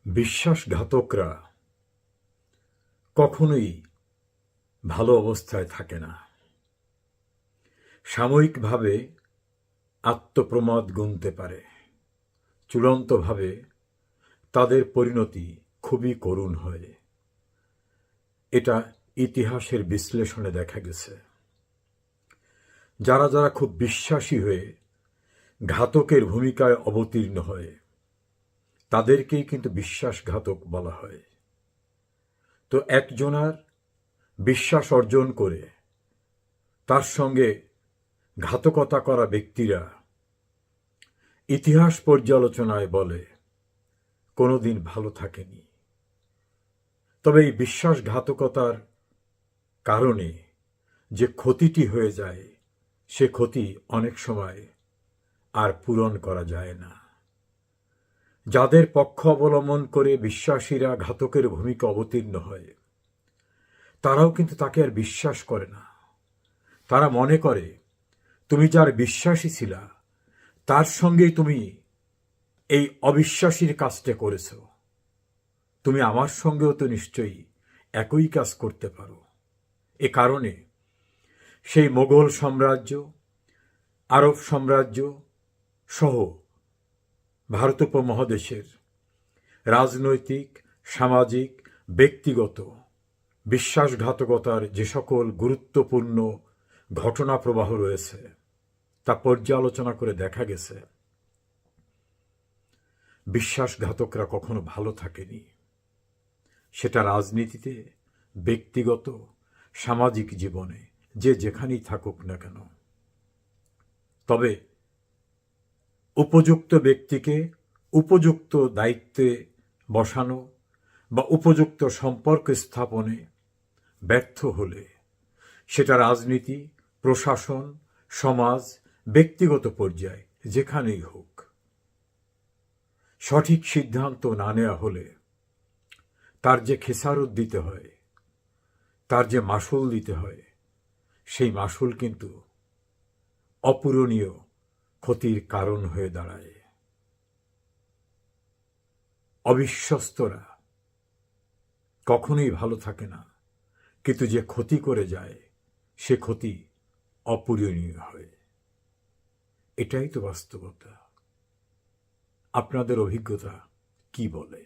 বিশ্বাসঘাতকরা কখনোই ভালো অবস্থায় থাকে না। সাময়িকভাবে আত্মপ্রমাদ গুনতে পারে, চূড়ান্তভাবে তাদের পরিণতি খুবই করুণ হয়। এটা ইতিহাসের বিশ্লেষণে দেখা গেছে। যারা যারা খুব বিশ্বাসী হয়ে ঘাতকের ভূমিকায় অবতীর্ণ হয়, তাদেরকেই কিন্তু বিশ্বাসঘাতক বলা হয়। তো একজনার বিশ্বাস অর্জন করে তার সঙ্গে ঘাতকতা করা ব্যক্তিরা ইতিহাস পর্যালোচনায় বলে কোনোদিন ভালো থাকেনি। তবে এই বিশ্বাসঘাতকতার কারণে যে ক্ষতিটি হয়ে যায়, সে ক্ষতি অনেক সময় আর পূরণ করা যায় না। যাদের পক্ষ অবলম্বন করে বিশ্বাসীরা ঘাতকের ভূমিকা অবতীর্ণ হয়, তারাও কিন্তু তাকে আর বিশ্বাস করে না। তারা মনে করে তুমি যার বিশ্বাসী ছিলা, তার সঙ্গেই তুমি এই অবিশ্বাসীর কাজটা করেছ। তুমি আমার সঙ্গেও তো নিশ্চয়ই একই কাজ করতে পারো। এ কারণে সেই মোগল সাম্রাজ্য, আরব সাম্রাজ্য সহ ভারত উপমহাদেশের রাজনৈতিক, সামাজিক, ব্যক্তিগত বিশ্বাসঘাতকতার যে সকল গুরুত্বপূর্ণ ঘটনা প্রবাহ রয়েছে, তা পর্যালোচনা করে দেখা গেছে বিশ্বাসঘাতকরা কখনো ভালো থাকেনি। সেটা রাজনীতিতে, ব্যক্তিগত, সামাজিক জীবনে, যে যেখানেই থাকুক না কেন। তবে উপযুক্ত ব্যক্তিকে উপযুক্ত দায়িত্বে বসানো বা উপযুক্ত সম্পর্ক স্থাপনে ব্যর্থ হলে সেটা রাজনীতি, প্রশাসন, সমাজ, ব্যক্তিগত পর্যায়ে যেখানেই হোক, সঠিক সিদ্ধান্ত না নেওয়া হলে তার যে খেসারত দিতে হয়, তার যে মাসুল দিতে হয়, সেই মাসুল কিন্তু অপূরণীয় ক্ষতির কারণ হয়ে দাঁড়ায়। অবিশ্বস্তরা কখনোই ভালো থাকে না, কিন্তু যে ক্ষতি করে যায়, সে ক্ষতি অপূরণীয় হয়। এটাই তো বাস্তবতা। আপনাদের অভিজ্ঞতা কি বলে?